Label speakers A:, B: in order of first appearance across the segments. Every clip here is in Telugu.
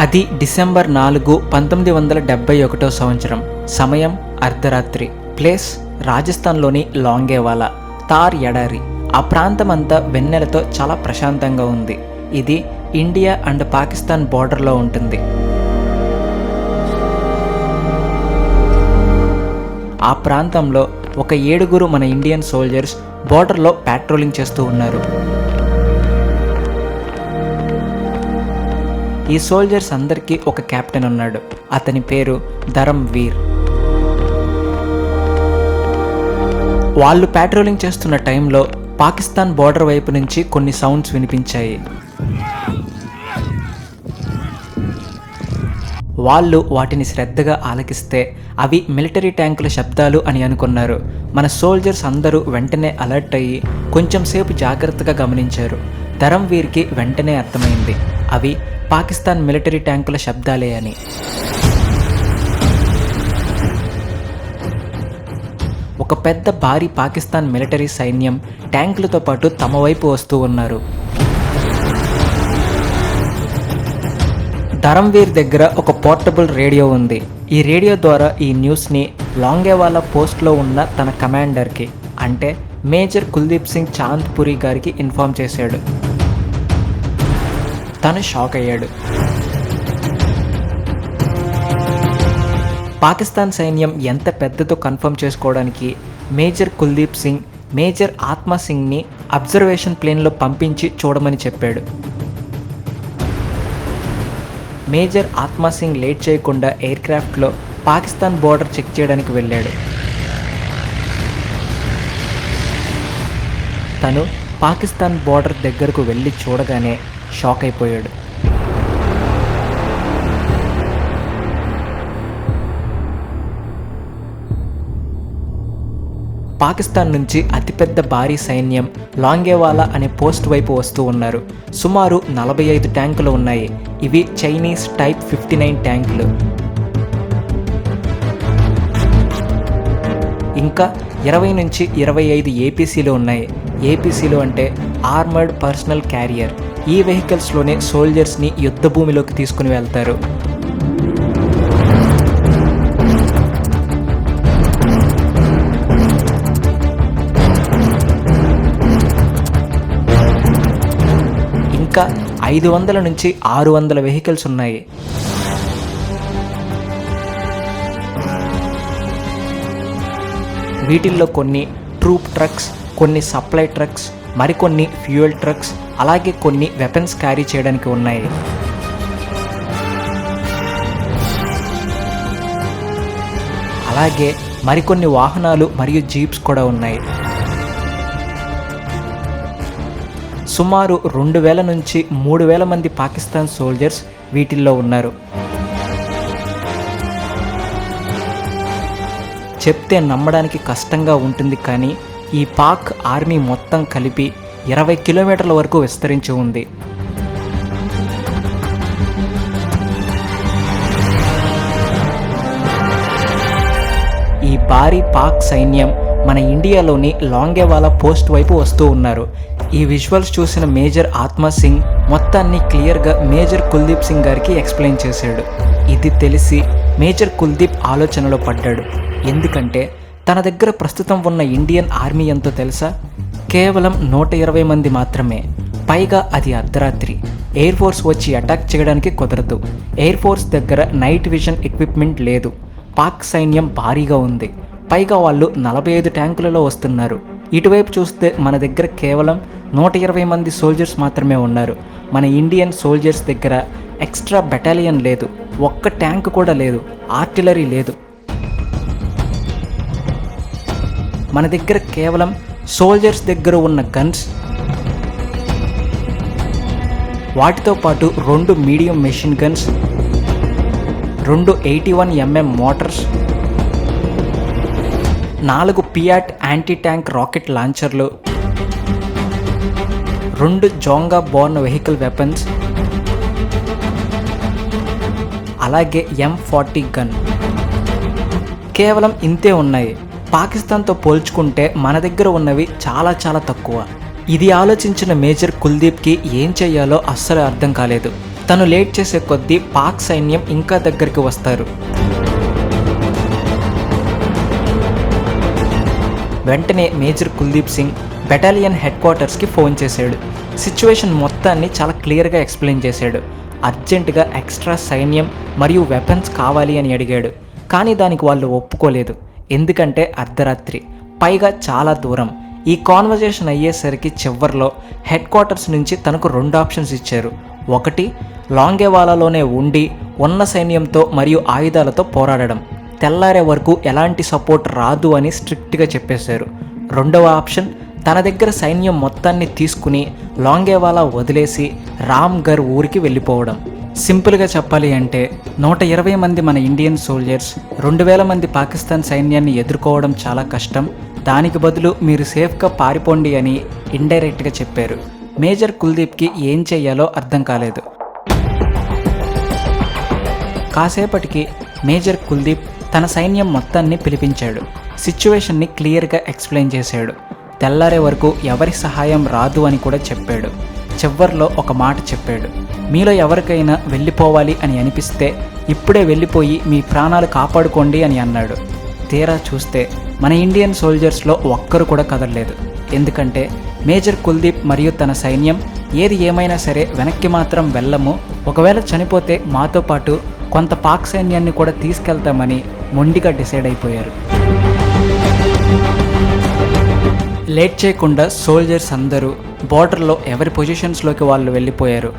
A: అది డిసెంబర్ 4, 1971 సంవత్సరం. సమయం అర్ధరాత్రి. ప్లేస్ రాజస్థాన్లోని లాంగేవాలా, తార్ ఎడారి. ఆ ప్రాంతమంతా వెన్నెలతో చాలా ప్రశాంతంగా ఉంది. ఇది ఇండియా అండ్ పాకిస్తాన్ బోర్డర్లో ఉంటుంది. ఆ ప్రాంతంలో ఒక 7 మన ఇండియన్ సోల్జర్స్ బోర్డర్లో ప్యాట్రోలింగ్ చేస్తూ ఉన్నారు. ఈ సోల్జర్స్ అందరికీ ఒక కెప్టెన్ ఉన్నాడు. అతని పేరు ధరమ్వీర్. వాళ్ళు ప్యాట్రోలింగ్ చేస్తున్న టైంలో పాకిస్తాన్ బోర్డర్ వైపు నుంచి కొన్ని సౌండ్స్ వినిపించాయి. వాళ్ళు వాటిని శ్రద్ధగా ఆలకిస్తే అవి మిలిటరీ ట్యాంకుల శబ్దాలు అని అనుకున్నారు. మన సోల్జర్స్ అందరూ వెంటనే అలర్ట్ అయ్యి కొంచెం సేపు జాగ్రత్తగా గమనించారు. ధరమ్వీర్కి వెంటనే అర్థమైంది అవి పాకిస్తాన్ మిలిటరీ ట్యాంకుల శబ్దాలే అని. ఒక పెద్ద భారీ పాకిస్తాన్ మిలిటరీ సైన్యం ట్యాంకులతో పాటు తమ వైపు వస్తూ ఉన్నారు. ధరమ్వీర్ దగ్గర ఒక పోర్టబుల్ రేడియో ఉంది. ఈ రేడియో ద్వారా ఈ న్యూస్ని లాంగేవాలా పోస్ట్లో ఉన్న తన కమాండర్కి, అంటే మేజర్ కుల్దీప్ సింగ్ చాంద్పురి గారికి ఇన్ఫార్మ్ చేశాడు. తను షాక్ అయ్యాడు. పాకిస్తాన్ సైన్యం ఎంత పెద్దదో కన్ఫర్మ్ చేసుకోవడానికి మేజర్ కుల్దీప్ సింగ్ మేజర్ ఆత్మా సింగ్ని అబ్జర్వేషన్ ప్లేన్లో పంపించి చూడమని చెప్పాడు. మేజర్ ఆత్మా సింగ్ లేట్ చేయకుండా ఎయిర్క్రాఫ్ట్లో పాకిస్తాన్ బోర్డర్ చెక్ చేయడానికి వెళ్ళాడు. తను పాకిస్తాన్ బోర్డర్ దగ్గరకు వెళ్ళి చూడగానే షాక్ అయిపోయాడు. పాకిస్తాన్ నుంచి అతిపెద్ద భారీ సైన్యం లాంగేవాలా అనే పోస్ట్ వైపు వస్తూ ఉన్నారు. సుమారు 45 ట్యాంకులు ఉన్నాయి. ఇవి చైనీస్ టైప్ 59 ట్యాంకులు. ఇంకా 20 నుంచి 25 ఏపీసీలు ఉన్నాయి. ఏపీసీలు అంటే ఆర్మర్డ్ పర్సనల్ క్యారియర్. ఈ వెహికల్స్లోనే సోల్జర్స్ని యుద్ధ భూమిలోకి తీసుకుని వెళ్తారు. ఇంకా 500 నుంచి 600 వెహికల్స్ ఉన్నాయి. వీటిల్లో కొన్ని ట్రూప్ ట్రక్స్, కొన్ని సప్లై ట్రక్స్, మరికొన్ని ఫ్యూయల్ ట్రక్స్, అలాగే కొన్ని వెపన్స్ క్యారీ చేయడానికి ఉన్నాయి. అలాగే మరికొన్ని వాహనాలు మరియు జీప్స్ కూడా ఉన్నాయి. సుమారు 2000 నుంచి 3000 మంది పాకిస్తాన్ సోల్జర్స్ వీటిల్లో ఉన్నారు. చెప్తే నమ్మడానికి కష్టంగా ఉంటుంది, కానీ ఈ పాక్ ఆర్మీ మొత్తం కలిపి 20 కిలోమీటర్ల వరకు విస్తరించి ఉంది. ఈ భారీ పాక్ సైన్యం మన ఇండియాలోని లాంగేవాలా పోస్ట్ వైపు వస్తూ ఉన్నారు. ఈ విజువల్స్ చూసిన మేజర్ ఆత్మా సింగ్ మొత్తాన్ని క్లియర్గా మేజర్ కుల్దీప్ సింగ్ గారికి ఎక్స్ప్లెయిన్ చేశాడు. ఇది తెలిసి మేజర్ కుల్దీప్ ఆలోచనలో పడ్డాడు. ఎందుకంటే తన దగ్గర ప్రస్తుతం ఉన్న ఇండియన్ ఆర్మీ ఎంతో తెలుసా? కేవలం 120 మంది మాత్రమే. పైగా అది అర్ధరాత్రి. ఎయిర్ ఫోర్స్ వచ్చి అటాక్ చేయడానికి కుదరదు. ఎయిర్ ఫోర్స్ దగ్గర నైట్ విజన్ ఎక్విప్మెంట్ లేదు. పాక్ సైన్యం భారీగా ఉంది. పైగా వాళ్ళు 45 ట్యాంకులలో వస్తున్నారు. ఇటువైపు చూస్తే మన దగ్గర కేవలం 120 మంది సోల్జర్స్ మాత్రమే ఉన్నారు. మన ఇండియన్ సోల్జర్స్ దగ్గర ఎక్స్ట్రా బెటాలియన్ లేదు, ఒక్క ట్యాంక్ కూడా లేదు, ఆర్టిలరీ లేదు. మన దగ్గర కేవలం సోల్జర్స్ దగ్గర ఉన్న గన్స్, వాటితో పాటు 2 medium machine guns, 2 81mm mortars, 4 PIAT anti tank rocket లాంచర్లు, 2 జోంగా బోర్న్ వెహికల్ వెపన్స్, అలాగే M40 గన్. కేవలం ఇంతే ఉన్నాయి. పాకిస్తాన్తో పోల్చుకుంటే మన దగ్గర ఉన్నవి చాలా చాలా తక్కువ. ఇది ఆలోచించిన మేజర్ కుల్దీప్కి ఏం చేయాలో అస్సలు అర్థం కాలేదు. తను లేట్ చేసే కొద్దీ పాక్ సైన్యం ఇంకా దగ్గరికి వస్తారు. వెంటనే మేజర్ కుల్దీప్ సింగ్ బెటాలియన్ హెడ్ క్వార్టర్స్కి ఫోన్ చేశాడు. సిచ్యువేషన్ మొత్తాన్ని చాలా క్లియర్గా ఎక్స్ప్లెయిన్ చేశాడు. అర్జెంటుగా ఎక్స్ట్రా సైన్యం మరియు వెపన్స్ కావాలి అని అడిగాడు. కానీ దానికి వాళ్ళు ఒప్పుకోలేదు. ఎందుకంటే అర్ధరాత్రి, పైగా చాలా దూరం. ఈ కాన్వర్జేషన్ అయ్యేసరికి చివర్లో హెడ్ క్వార్టర్స్ నుంచి తనకు 2 ఆప్షన్స్ ఇచ్చారు. ఒకటి, లాంగేవాలాలోనే ఉండి ఉన్న సైన్యంతో మరియు ఆయుధాలతో పోరాడడం, తెల్లారే వరకు ఎలాంటి సపోర్ట్ రాదు అని స్ట్రిక్ట్గా చెప్పేశారు. రెండవ ఆప్షన్, తన దగ్గర సైన్యం మొత్తాన్ని తీసుకుని లాంగేవాలా వదిలేసి రామ్గర్ ఊరికి వెళ్ళిపోవడం. సింపుల్గా చెప్పాలి అంటే 120 మంది మన ఇండియన్ సోల్జర్స్ 2000 మంది పాకిస్తాన్ సైన్యాన్ని ఎదుర్కోవడం చాలా కష్టం, దానికి బదులు మీరు సేఫ్గా పారిపోండి అని ఇండైరెక్ట్గా చెప్పారు. మేజర్ కుల్దీప్కి ఏం చెయ్యాలో అర్థం కాలేదు. కాసేపటికి మేజర్ కుల్దీప్ తన సైన్యం మొత్తాన్ని పిలిపించాడు. సిచ్యువేషన్ని క్లియర్గా ఎక్స్ప్లెయిన్ చేశాడు. తెల్లారే వరకు ఎవరి సహాయం రాదు అని కూడా చెప్పాడు. చివర్లో ఒక మాట చెప్పాడు, మీలో ఎవరికైనా వెళ్ళిపోవాలి అని అనిపిస్తే ఇప్పుడే వెళ్ళిపోయి మీ ప్రాణాలు కాపాడుకోండి అని అన్నాడు. తీరా చూస్తే మన ఇండియన్ సోల్జర్స్లో ఒక్కరు కూడా కదలలేదు. ఎందుకంటే మేజర్ కుల్దీప్ మరియు తన సైన్యం ఏది ఏమైనా సరే వెనక్కి మాత్రం వెళ్ళము, ఒకవేళ చనిపోతే మాతో పాటు కొంత పాక్ సైన్యాన్ని కూడా తీసుకెళ్తామని మొండిగా డిసైడ్ అయిపోయారు. లేట్ చేయకుండా సోల్జర్స్ అందరూ బార్డర్లో ఎవరి పొజిషన్స్లోకి వాళ్ళు వెళ్ళిపోయారు.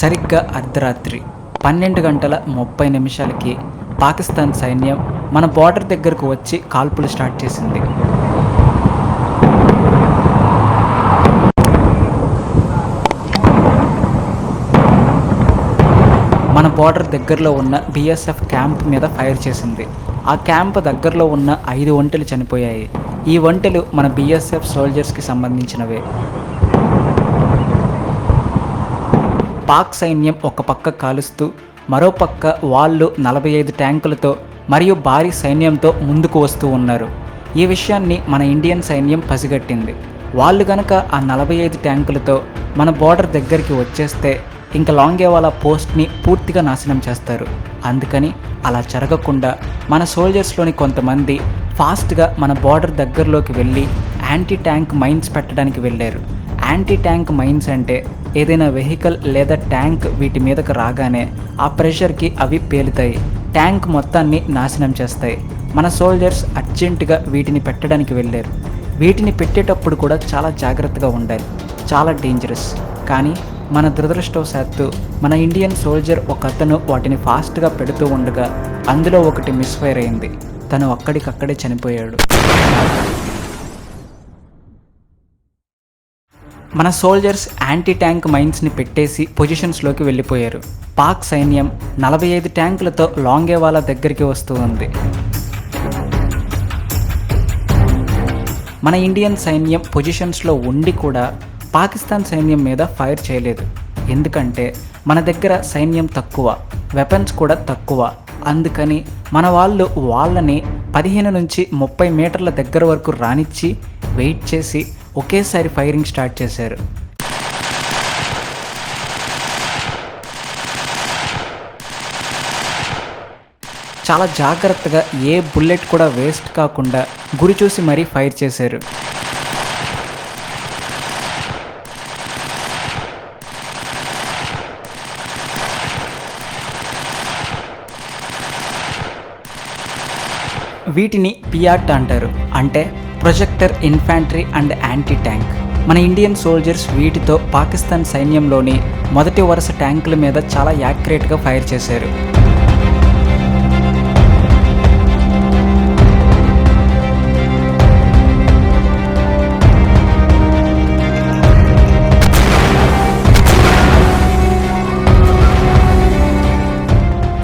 A: సరిగ్గా అర్ధరాత్రి 12:30 పాకిస్తాన్ సైన్యం మన బార్డర్ దగ్గరకు వచ్చి కాల్పులు స్టార్ట్ చేసింది. మన బార్డర్ దగ్గరలో ఉన్న BSF క్యాంప్ మీద ఫైర్ చేసింది. ఆ క్యాంప్ దగ్గరలో ఉన్న 5 ఒంటెలు చనిపోయాయి. ఈ ఒంటెలు మన BSF సోల్జర్స్కి సంబంధించినవే. పాక్ సైన్యం ఒక పక్క కాలుస్తూ మరోపక్క వాళ్ళు 45 ట్యాంకులతో మరియు భారీ సైన్యంతో ముందుకు వస్తూ ఉన్నారు. ఈ విషయాన్ని మన ఇండియన్ సైన్యం పసిగట్టింది. వాళ్ళు గనక ఆ 45 ట్యాంకులతో మన బార్డర్ దగ్గరికి వచ్చేస్తే ఇంకా లాంగేవాలా పోస్ట్ని పూర్తిగా నాశనం చేస్తారు. అందుకని అలా జరగకుండా మన సోల్జర్స్లోని కొంతమంది ఫాస్ట్గా మన బార్డర్ దగ్గరలోకి వెళ్ళి యాంటీ ట్యాంక్ మైన్స్ పెట్టడానికి వెళ్ళారు. యాంటీ ట్యాంక్ మైన్స్ అంటే ఏదైనా వెహికల్ లేదా ట్యాంక్ వీటి మీదకు రాగానే ఆ ప్రెషర్కి అవి పేలుతాయి, ట్యాంక్ మొత్తాన్ని నాశనం చేస్తాయి. మన సోల్జర్స్ అర్జెంటుగా వీటిని పెట్టడానికి వెళ్ళారు. వీటిని పెట్టేటప్పుడు కూడా చాలా జాగ్రత్తగా ఉండాలి, చాలా డేంజరస్. కానీ మన దురదృష్టవశాత్తు మన ఇండియన్ సోల్జర్ ఒక అతను వాటిని ఫాస్ట్గా పెడుతూ ఉండగా అందులో ఒకటి మిస్ఫైర్ అయింది. తను అక్కడికక్కడే చనిపోయాడు. మన సోల్జర్స్ యాంటీ ట్యాంక్ మైన్స్ని పెట్టేసి పొజిషన్స్లోకి వెళ్ళిపోయారు. పాక్ సైన్యం 45 ట్యాంకులతో లాంగేవాలా దగ్గరికి వస్తూ ఉంది. మన ఇండియన్ సైన్యం పొజిషన్స్లో ఉండి కూడా పాకిస్తాన్ సైన్యం మీద ఫైర్ చేయలేదు. ఎందుకంటే మన దగ్గర సైన్యం తక్కువ, వెపన్స్ కూడా తక్కువ. అందుకని మన వాళ్ళు వాళ్ళని 15 నుంచి 30 మీటర్ల దగ్గర వరకు రానిచ్చి వెయిట్ చేసి ఒకేసారి ఫైరింగ్ స్టార్ట్ చేశారు. చాలా జాగ్రత్తగా ఏ బుల్లెట్ కూడా వేస్ట్ కాకుండా గురి చూసి మరీ ఫైర్ చేశారు. వీటిని పియాట్ అంటారు, అంటే projector infantry and anti tank. మన ఇండియన్ సోల్జర్స్ వీటితో పాకిస్తాన్ సైన్యంలోని మొదటి వరుస ట్యాంకుల మీద చాలా యాక్యురేట్గా ఫైర్ చేశారు.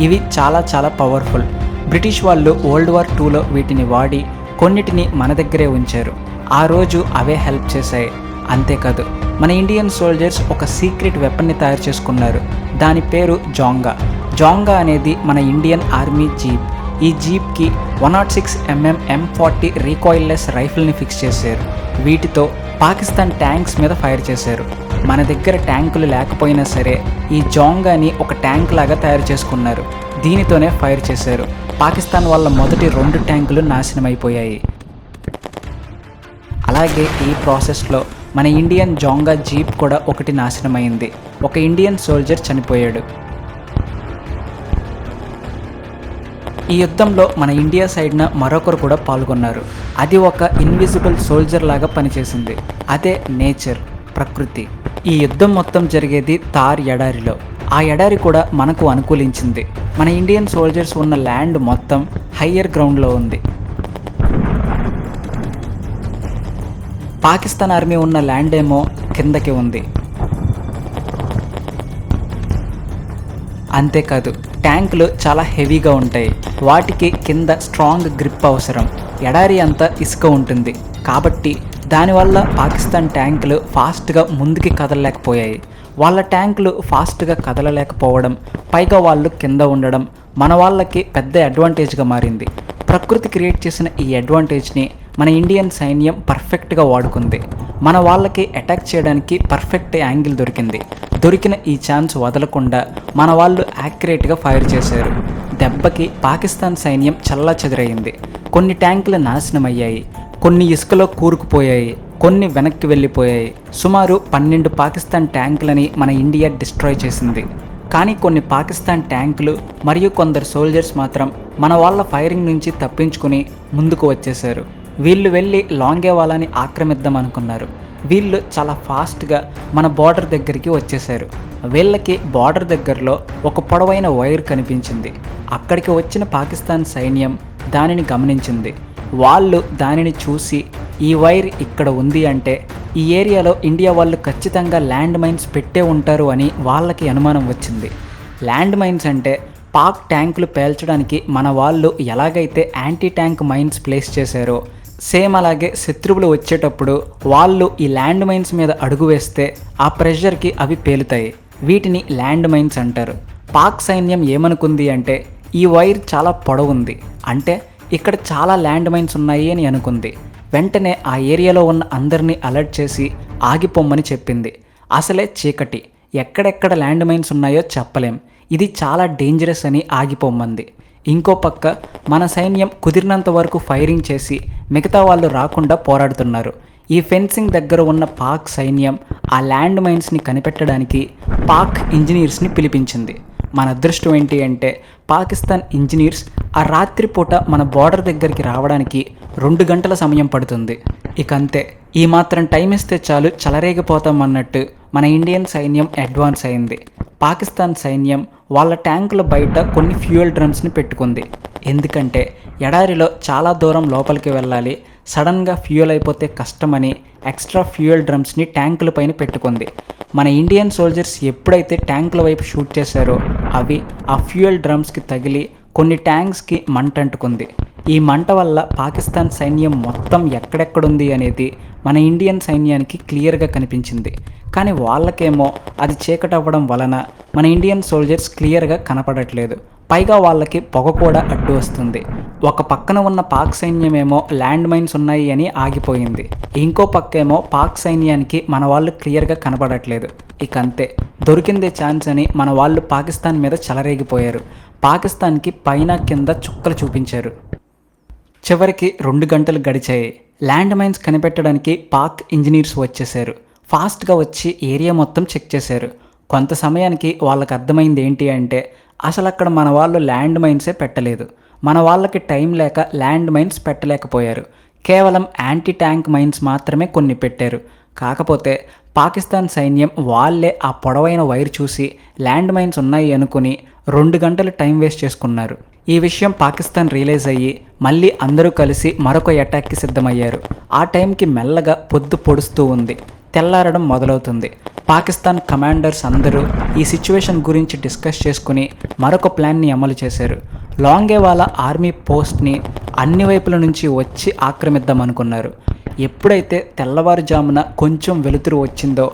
A: ఇవి చాలా పవర్ఫుల్. బ్రిటిష్ వాళ్ళు వరల్డ్ వార్ 2లో వీటిని వాడి కొన్నిటిని మన దగ్గరే ఉంచారు. ఆ రోజు అవే హెల్ప్ చేశాయి. అంతేకాదు, మన ఇండియన్ సోల్జర్స్ ఒక సీక్రెట్ వెపన్ని తయారు చేసుకున్నారు. దాని పేరు జోంగా. జోంగా అనేది మన ఇండియన్ ఆర్మీ జీప్. ఈ జీప్కి 106mm M40 రీకాయిల్లెస్ రైఫిల్ని ఫిక్స్ చేశారు. వీటితో పాకిస్తాన్ ట్యాంక్స్ మీద ఫైర్ చేశారు. మన దగ్గర ట్యాంకులు లేకపోయినా సరే ఈ జోంగాని ఒక ట్యాంక్ లాగా తయారు చేసుకున్నారు. దీనితోనే ఫైర్ చేశారు. పాకిస్తాన్ వాళ్ళ మొదటి 2 ట్యాంకులు నాశనమైపోయాయి. అలాగే ఈ ప్రాసెస్లో మన ఇండియన్ జోంగా జీప్ కూడా ఒకటి నాశనమైంది. ఒక ఇండియన్ సోల్జర్ చనిపోయాడు. ఈ యుద్ధంలో మన ఇండియా సైడ్న మరొకరు కూడా పాల్గొన్నారు. అది ఒక ఇన్విజిబుల్ సోల్జర్ లాగా పనిచేసింది. అదే నేచర్, ప్రకృతి. ఈ యుద్ధం మొత్తం జరిగేది థార్ ఎడారిలో. ఆ ఎడారి కూడా మనకు అనుకూలించింది. మన ఇండియన్ సోల్జర్స్ ఉన్న ల్యాండ్ మొత్తం హయ్యర్ గ్రౌండ్లో ఉంది. పాకిస్తాన్ ఆర్మీ ఉన్న ల్యాండ్ ఏమో కిందకి ఉంది. అంతేకాదు, ట్యాంకులు చాలా హెవీగా ఉంటాయి. వాటికి కింద స్ట్రాంగ్ గ్రిప్ అవసరం. ఎడారి అంతా ఇసుక ఉంటుంది కాబట్టి దానివల్ల పాకిస్తాన్ ట్యాంకులు ఫాస్ట్గా ముందుకి కదలలేకపోయాయి. వాళ్ళ ట్యాంకులు ఫాస్ట్గా కదలలేకపోవడం, పైగా వాళ్ళు కింద ఉండడం మన వాళ్ళకి పెద్ద అడ్వాంటేజ్గా మారింది. ప్రకృతి క్రియేట్ చేసిన ఈ అడ్వాంటేజ్ని మన ఇండియన్ సైన్యం పర్ఫెక్ట్గా వాడుకుంది. మన వాళ్ళకి అటాక్ చేయడానికి పర్ఫెక్ట్ యాంగిల్ దొరికింది. దొరికిన ఈ ఛాన్స్ వదలకుండా మన వాళ్ళు యాక్యురేట్గా ఫైర్ చేశారు. దెబ్బకి పాకిస్తాన్ సైన్యం చెల్లాచెదురైంది. కొన్ని ట్యాంకులు నాశనం అయ్యాయి, కొన్ని ఇసుకలో కూరుకుపోయాయి, కొన్ని వెనక్కి వెళ్ళిపోయాయి. సుమారు 12 పాకిస్తాన్ ట్యాంకులని మన ఇండియా డిస్ట్రాయ్ చేసింది. కానీ కొన్ని పాకిస్తాన్ ట్యాంకులు మరియు కొందరు సోల్జర్స్ మాత్రం మన వాళ్ళ ఫైరింగ్ నుంచి తప్పించుకుని ముందుకు వచ్చేశారు. వీళ్ళు వెళ్ళి లాంగేవాలాని ఆక్రమిద్దాం అనుకున్నారు. వీళ్ళు చాలా ఫాస్ట్గా మన బార్డర్ దగ్గరికి వచ్చేశారు. వీళ్ళకి బార్డర్ దగ్గరలో ఒక పొడవైన వైర్ కనిపించింది. అక్కడికి వచ్చిన పాకిస్తాన్ సైన్యం దానిని గమనించింది. వాళ్ళు దానిని చూసి ఈ వైర్ ఇక్కడ ఉంది అంటే ఈ ఏరియాలో ఇండియా వాళ్ళు ఖచ్చితంగా ల్యాండ్ మైన్స్ పెట్టే ఉంటారు అని వాళ్ళకి అనుమానం వచ్చింది. ల్యాండ్ మైన్స్ అంటే పాక్ ట్యాంకులు పేల్చడానికి మన వాళ్ళు ఎలాగైతే యాంటీ ట్యాంక్ మైన్స్ ప్లేస్ చేశారో సేమ్ అలాగే శత్రువులు వచ్చేటప్పుడు వాళ్ళు ఈ ల్యాండ్ మైన్స్ మీద అడుగు వేస్తే ఆ ప్రెషర్కి అవి పేలుతాయి. వీటిని ల్యాండ్ మైన్స్ అంటారు. పాక్ సైన్యం ఏమనుకుంది అంటే ఈ వైర్ చాలా పొడవుంది, అంటే ఇక్కడ చాలా ల్యాండ్ మైన్స్ ఉన్నాయి అని అనుకుంది. వెంటనే ఆ ఏరియాలో ఉన్న అందరినీ అలర్ట్ చేసి ఆగిపోమ్మని చెప్పింది. అసలే చీకటి, ఎక్కడెక్కడ ల్యాండ్ మైన్స్ ఉన్నాయో చెప్పలేం, ఇది చాలా డేంజరస్ అని ఆగిపోమ్మంది. ఇంకో పక్క మన సైన్యం కుదిరినంత వరకు ఫైరింగ్ చేసి మిగతా వాళ్ళు రాకుండా పోరాడుతున్నారు. ఈ ఫెన్సింగ్ దగ్గర ఉన్న పాక్ సైన్యం ఆ ల్యాండ్ మైన్స్ని కనిపెట్టడానికి పాక్ ఇంజనీర్స్ని పిలిపించింది. మన అదృష్టం ఏంటి అంటే పాకిస్తాన్ ఇంజనీర్స్ ఆ రాత్రిపూట మన బార్డర్ దగ్గరికి రావడానికి 2 గంటల సమయం పడుతుంది. ఇక అంతే, ఈ మాత్రం టైం ఇస్తే చాలు చెలరేగిపోతాం అన్నట్టు మన ఇండియన్ సైన్యం అడ్వాన్స్ అయింది. పాకిస్తాన్ సైన్యం వాళ్ళ ట్యాంకుల బయట కొన్ని ఫ్యూయల్ డ్రమ్స్ని పెట్టుకుంది. ఎందుకంటే ఎడారిలో చాలా దూరం లోపలికి వెళ్ళాలి, సడన్గా ఫ్యూయల్ అయిపోతే కష్టమని ఎక్స్ట్రా ఫ్యూయల్ డ్రమ్స్ని ట్యాంకుల పైన పెట్టుకుంది. మన ఇండియన్ సోల్జర్స్ ఎప్పుడైతే ట్యాంకుల వైపు షూట్ చేశారో అవి ఆ ఫ్యూయల్ డ్రమ్స్కి తగిలి కొన్ని ట్యాంక్స్కి మంట అంటుకుంది. ఈ మంట వల్ల పాకిస్తాన్ సైన్యం మొత్తం ఎక్కడెక్కడుంది అనేది మన ఇండియన్ సైన్యానికి క్లియర్గా కనిపించింది. కానీ వాళ్ళకేమో అది చీకటవ్వడం వలన మన ఇండియన్ సోల్జర్స్ క్లియర్గా కనపడట్లేదు. పైగా వాళ్ళకి పొగ కూడా అడ్డు వస్తుంది. ఒక పక్కన ఉన్న పాక్ సైన్యమేమో ల్యాండ్ మైన్స్ ఉన్నాయి అని ఆగిపోయింది, ఇంకో పక్కేమో పాక్ సైన్యానికి మన వాళ్ళు క్లియర్గా కనబడట్లేదు. ఇక అంతే, దొరికిందే ఛాన్స్ అని మన వాళ్ళు పాకిస్తాన్ మీద చెలరేగిపోయారు. పాకిస్తాన్కి పైన కింద చుక్కలు చూపించారు. చివరికి 2 గంటలు గడిచాయి. ల్యాండ్ మైన్స్ కనిపెట్టడానికి పాక్ ఇంజనీర్స్ వచ్చేశారు. ఫాస్ట్గా వచ్చి ఏరియా మొత్తం చెక్ చేశారు. కొంత సమయానికి వాళ్ళకి అర్థమైంది ఏంటి అంటే, అసలు అక్కడ మన వాళ్ళు ల్యాండ్ మైన్సే పెట్టలేదు. మన వాళ్ళకి టైం లేక ల్యాండ్ మైన్స్ పెట్టలేకపోయారు. కేవలం యాంటీ ట్యాంక్ మైన్స్ మాత్రమే కొన్ని పెట్టారు. కాకపోతే పాకిస్తాన్ సైన్యం వాళ్ళే ఆ పొడవైన వైర్ చూసి ల్యాండ్ మైన్స్ ఉన్నాయి అనుకుని 2 గంటలు టైం వేస్ట్ చేసుకున్నారు. ఈ విషయం పాకిస్తాన్ రియలైజ్ అయ్యి మళ్ళీ అందరూ కలిసి మరొక అటాక్కి సిద్ధమయ్యారు. ఆ టైంకి మెల్లగా పొద్దు పొడుస్తూ ఉంది, తెల్లారడం మొదలవుతుంది. పాకిస్తాన్ కమాండర్స్ అందరూ ఈ సిచ్యువేషన్ గురించి డిస్కస్ చేసుకుని మరొక ప్లాన్ని అమలు చేశారు. లాంగేవాలా ఆర్మీ పోస్ట్ని అన్ని వైపుల నుంచి వచ్చి ఆక్రమిద్దామనుకున్నారు. ఎప్పుడైతే తెల్లవారుజామున కొంచెం వెలుతురు వచ్చిందో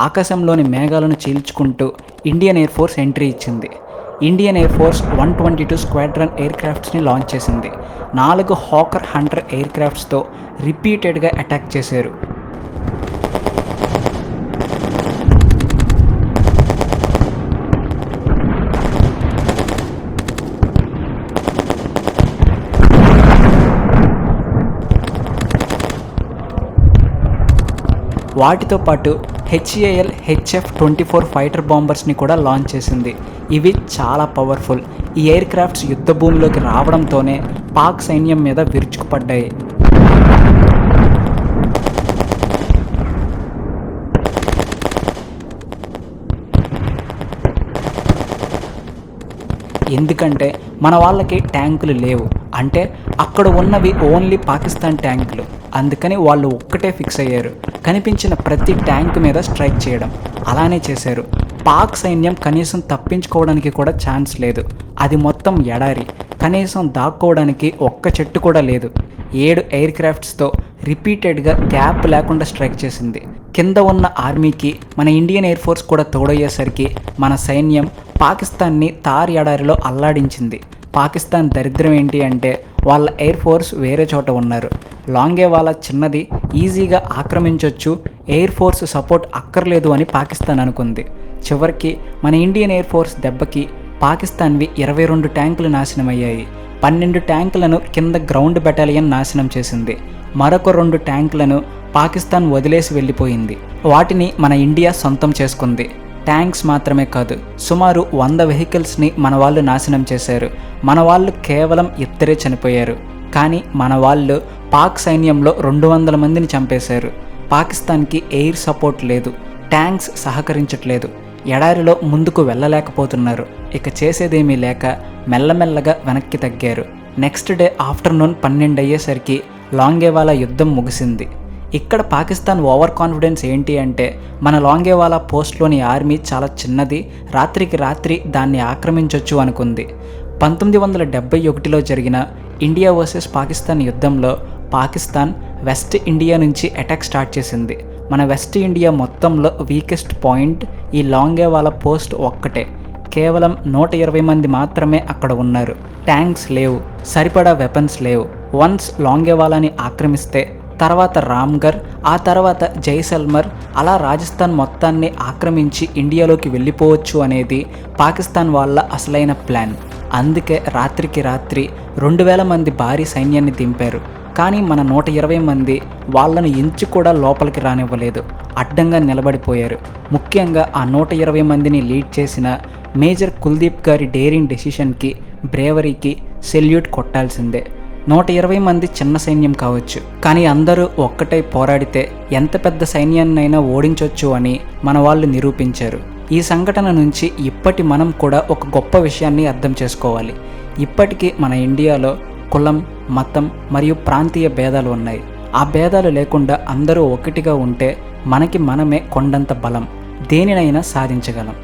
A: ఆకాశంలోని మేఘాలను చీల్చుకుంటూ ఇండియన్ ఎయిర్ ఫోర్స్ ఎంట్రీ ఇచ్చింది. ఇండియన్ ఎయిర్ ఫోర్స్ 122 స్క్వాడ్రన్ ఎయిర్ క్రాఫ్ట్స్ని లాంచ్ చేసింది. 4 హాకర్ హంటర్ ఎయిర్ క్రాఫ్ట్స్తో రిపీటెడ్గా అటాక్ చేశారు. వాటితో పాటు HAL HF-24 ఫైటర్ బాంబర్స్ని కూడా లాంచ్ చేసింది. ఇవి చాలా పవర్ఫుల్. ఈ ఎయిర్ క్రాఫ్ట్స్ యుద్ధ భూమిలోకి రావడంతోనే పాక్ సైన్యం మీద విరుచుకుపడ్డాయి. ఎందుకంటే మన వాళ్ళకి ట్యాంకులు లేవు, అంటే అక్కడ ఉన్నవి ఓన్లీ పాకిస్తాన్ ట్యాంకులు. అందుకని వాళ్ళు ఒక్కటే ఫిక్స్ అయ్యారు, కనిపించిన ప్రతి ట్యాంక్ మీద స్ట్రైక్ చేయడం. అలానే చేశారు. పాక్ సైన్యం కనీసం తప్పించుకోవడానికి కూడా ఛాన్స్ లేదు. అది మొత్తం ఎడారి, కనీసం దాక్కోవడానికి ఒక్క చెట్టు కూడా లేదు. 7 ఎయిర్ క్రాఫ్ట్స్తో రిపీటెడ్గా గ్యాప్ లేకుండా స్ట్రైక్ చేసింది. కింద ఉన్న ఆర్మీకి మన ఇండియన్ ఎయిర్ ఫోర్స్ కూడా తోడయ్యేసరికి మన సైన్యం పాకిస్తాన్ని తార్ ఎడారిలో అల్లాడించింది. పాకిస్తాన్ దరిద్రం ఏంటి అంటే వాళ్ళ ఎయిర్ ఫోర్స్ వేరే చోట ఉన్నారు. లాంగేవాలా చిన్నది, ఈజీగా ఆక్రమించవచ్చు, ఎయిర్ ఫోర్స్ సపోర్ట్ అక్కర్లేదు అని పాకిస్తాన్ అనుకుంది. చివరికి మన ఇండియన్ ఎయిర్ ఫోర్స్ దెబ్బకి పాకిస్తాన్వి 22 ట్యాంకులు నాశనమయ్యాయి. 12 ట్యాంకులను కింద గ్రౌండ్ బెటాలియన్ నాశనం చేసింది. మరొక 2 ట్యాంకులను పాకిస్తాన్ వదిలేసి వెళ్ళిపోయింది. వాటిని మన ఇండియా సొంతం చేసుకుంది. ట్యాంక్స్ మాత్రమే కాదు, సుమారు 100 వెహికల్స్ని మన వాళ్ళు నాశనం చేశారు. మన వాళ్ళు కేవలం 2 చనిపోయారు. కానీ మన వాళ్ళు పాక్ సైన్యంలో 200 మందిని చంపేశారు. పాకిస్తాన్కి ఎయిర్ సపోర్ట్ లేదు, ట్యాంక్స్ సహకరించట్లేదు, ఎడారిలో ముందుకు వెళ్ళలేకపోతున్నారు. ఇక చేసేదేమీ లేక మెల్లమెల్లగా వెనక్కి తగ్గారు. నెక్స్ట్ డే ఆఫ్టర్నూన్ 12 అయ్యేసరికి లాంగేవాలా యుద్ధం ముగిసింది. ఇక్కడ పాకిస్తాన్ ఓవర్ కాన్ఫిడెన్స్ ఏంటి అంటే, మన లాంగేవాలా పోస్ట్లోని ఆర్మీ చాలా చిన్నది, రాత్రికి రాత్రి దాన్ని ఆక్రమించవచ్చు అనుకుంది. 1971లో జరిగిన ఇండియా వర్సెస్ పాకిస్తాన్ యుద్ధంలో పాకిస్తాన్ వెస్ట్ ఇండియా నుంచి అటాక్ స్టార్ట్ చేసింది. మన వెస్ట్ ఇండియా మొత్తంలో వీకెస్ట్ పాయింట్ ఈ లాంగేవాలా పోస్ట్ ఒక్కటే. కేవలం 120 మంది మాత్రమే అక్కడ ఉన్నారు. ట్యాంక్స్ లేవు, సరిపడా వెపన్స్ లేవు. వన్స్ లాంగేవాలాని ఆక్రమిస్తే తర్వాత రామ్గర్, ఆ తర్వాత జైసల్మర్, అలా రాజస్థాన్ మొత్తాన్ని ఆక్రమించి ఇండియాలోకి వెళ్ళిపోవచ్చు అనేది పాకిస్తాన్ వాళ్ళ అసలైన ప్లాన్. అందుకే రాత్రికి రాత్రి 2000 మంది భారీ సైన్యాన్ని దింపారు. కానీ మన 120 మంది వాళ్ళను ఇంచు కూడా లోపలికి రానివ్వలేదు, అడ్డంగా నిలబడిపోయారు. ముఖ్యంగా ఆ 120 మందిని లీడ్ చేసిన మేజర్ కుల్దీప్ గారి డేరింగ్ డెసిషన్కి, బ్రేవరీకి సెల్యూట్ కొట్టాల్సిందే. 120 మంది చిన్న సైన్యం కావచ్చు, కానీ అందరూ ఒక్కటై పోరాడితే ఎంత పెద్ద సైన్యాన్నైనా ఓడించవచ్చు అని మన వాళ్ళు నిరూపించారు. ఈ సంఘటన నుంచి ఇప్పటి మనం కూడా ఒక గొప్ప విషయాన్ని అర్థం చేసుకోవాలి. ఇప్పటికీ మన ఇండియాలో కులం, మతం మరియు ప్రాంతీయ భేదాలు ఉన్నాయి. ఆ భేదాలు లేకుండా అందరూ ఒకటిగా ఉంటే మనకి మనమే కొండంత బలం, దేనినైనా సాధించగలం.